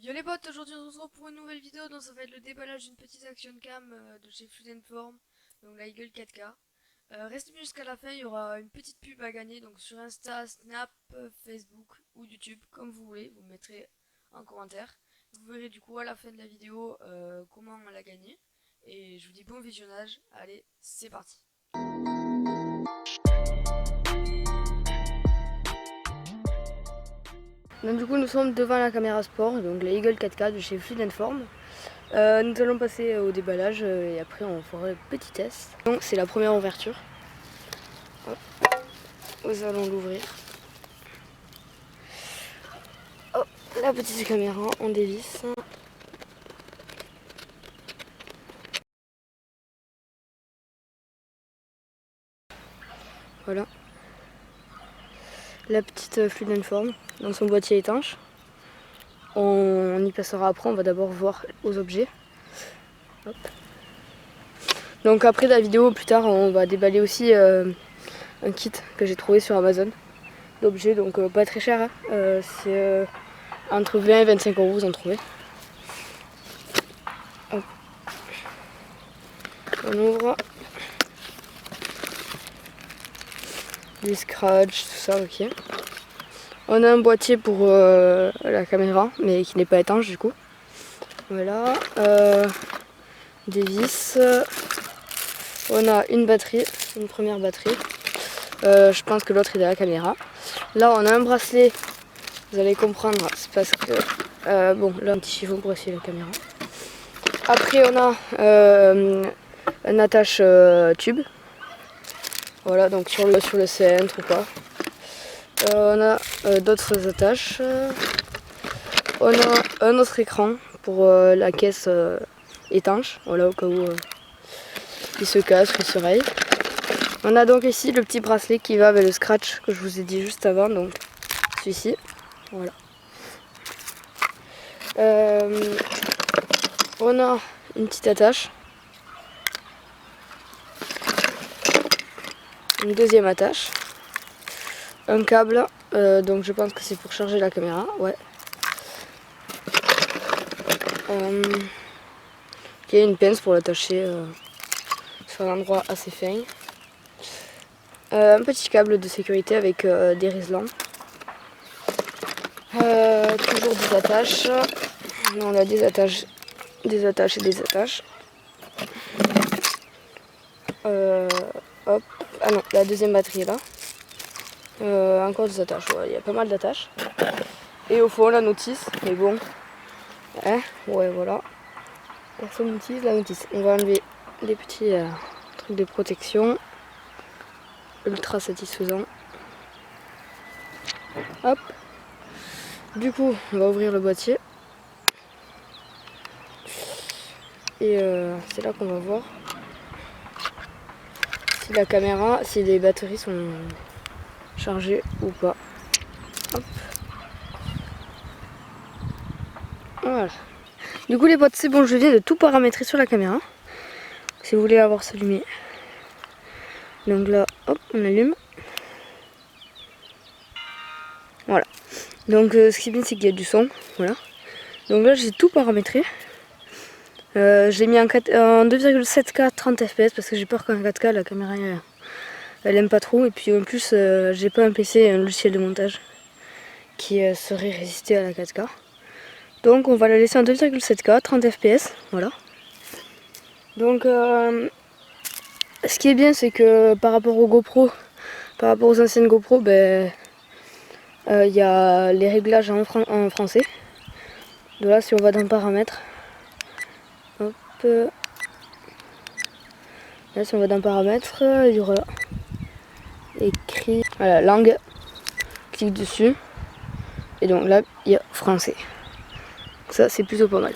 Yo les potes, aujourd'hui on se retrouve pour une nouvelle vidéo, donc ça va être le déballage d'une petite action cam de chez Fluid Form, donc la Eagle 4K. Restez bien jusqu'à la fin, il y aura une petite pub à gagner, donc sur Insta, Snap, Facebook ou YouTube, comme vous voulez, vous me mettrez en commentaire. Vous verrez du coup à la fin de la vidéo comment on l'a gagné. Et je vous dis bon visionnage, allez c'est parti. Donc du coup nous sommes devant la caméra sport, donc la Eagle 4K de chez Fluid Form. Nous allons passer au déballage et après on fera le petit test. Donc c'est la première ouverture. Hop. Nous allons l'ouvrir. Hop, la petite caméra, on dévisse. Voilà. La petite Fluid Form dans son boîtier étanche. On y passera après, on va d'abord voir aux objets. Hop. Donc après la vidéo, plus tard, on va déballer aussi un kit que j'ai trouvé sur Amazon d'objets, donc pas très cher. Hein. C'est entre 20 et 25 euros, vous en trouvez. Hop. On ouvre. Les scratchs, tout ça, ok. On a un boîtier pour la caméra, mais qui n'est pas étanche du coup. Voilà. Des vis. On a une batterie, une première batterie. Je pense que l'autre est dans la caméra. Là, on a un bracelet. Vous allez comprendre, c'est parce que... bon, là, un petit chiffon pour essayer la caméra. Après, on a un attache tube. Voilà, donc sur le centre ou pas. On a d'autres attaches. On a un autre écran pour la caisse étanche, voilà, au cas où il se casse ou il se raye. On a donc ici le petit bracelet qui va avec le scratch que je vous ai dit juste avant, donc celui-ci. Voilà. On a une petite attache. Une deuxième attache. Un câble, donc je pense que c'est pour charger la caméra, ouais. Il y a une pince pour l'attacher sur un endroit assez fin. Un petit câble de sécurité avec des réselants. Toujours des attaches. On a des attaches et des attaches. Hop. Ah non, la deuxième batterie est là. Encore des attaches, ouais, il y a pas mal d'attaches. Et au fond la notice, mais bon. Hein, ouais, voilà. Personne n'utilise la notice. On va enlever les petits trucs de protection. Ultra satisfaisant. Hop. Du coup, on va ouvrir le boîtier. Et c'est là qu'on va voir si la caméra, si les batteries sont chargées ou pas. Hop. Voilà. Du coup les potes, c'est bon, je viens de tout paramétrer sur la caméra. Si vous voulez la voir s'allumer. Donc là, hop, on allume. Voilà. Donc ce qui est bien, c'est qu'il y a du son. Voilà. Donc là, j'ai tout paramétré. J'ai mis en 2,7K 30 fps parce que j'ai peur qu'en 4K la caméra elle aime pas trop. Et puis en plus, j'ai pas un PC et un logiciel de montage qui serait résisté à la 4K. Donc on va la laisser en 2,7K 30 fps. Voilà. Donc ce qui est bien, c'est que par rapport aux GoPro, par rapport aux anciennes GoPro, ben y a les réglages en français. Donc là, si on va dans paramètres, hop, là si on va dans paramètres, il y aura écrit, voilà, langue, clique dessus, et donc là il y a français. Donc ça c'est plutôt pas mal.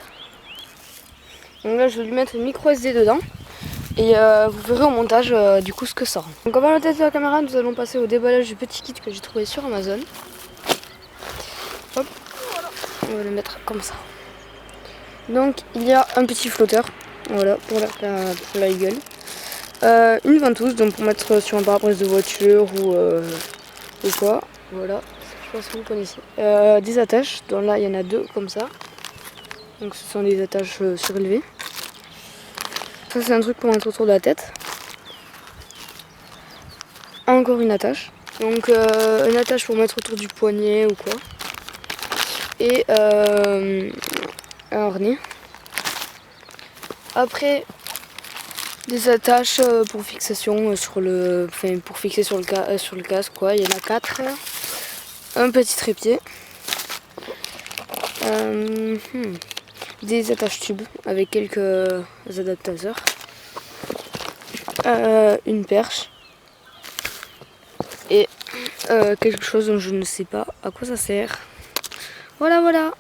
Donc là je vais lui mettre une micro SD dedans, et vous verrez au montage du coup ce que ça rend. Donc avant le test de la caméra, nous allons passer au déballage du petit kit que j'ai trouvé sur Amazon. Hop, on va le mettre comme ça. Donc il y a un petit flotteur, voilà, pour la Eagle. Une ventouse, donc pour mettre sur un pare-brise de voiture ou quoi, voilà, je pense que vous connaissez. Des attaches, donc là il y en a deux comme ça. Donc ce sont des attaches surélevées. Ça c'est un truc pour mettre autour de la tête. Encore une attache. Donc une attache pour mettre autour du poignet ou quoi. Et un harnais. Après des attaches pour fixation sur le, enfin, pour fixer sur le casque quoi. Il y en a 4. Un petit trépied. Des attaches tubes avec quelques adaptateurs. Une perche. Et quelque chose dont je ne sais pas à quoi ça sert. Voilà.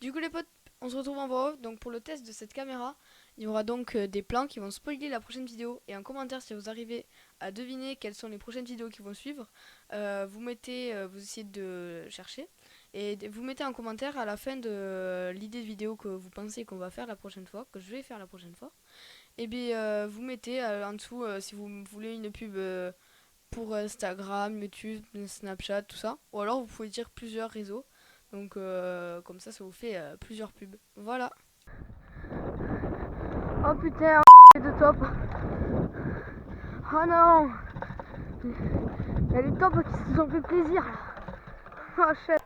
Du coup les potes, on se retrouve en voix off. Donc pour le test de cette caméra, il y aura donc des plans qui vont spoiler la prochaine vidéo. Et en commentaire, si vous arrivez à deviner quelles sont les prochaines vidéos qui vont suivre, vous essayez de chercher. Et vous mettez un commentaire à la fin de l'idée de vidéo que vous pensez qu'on va faire la prochaine fois, que je vais faire la prochaine fois. Et bien vous mettez en dessous si vous voulez une pub pour Instagram, YouTube, Snapchat, tout ça. Ou alors vous pouvez dire plusieurs réseaux. Donc comme ça vous fait plusieurs pubs. Voilà. Oh putain, de top. Oh non. Il y a les tops qui se sont fait plaisir. Oh chef.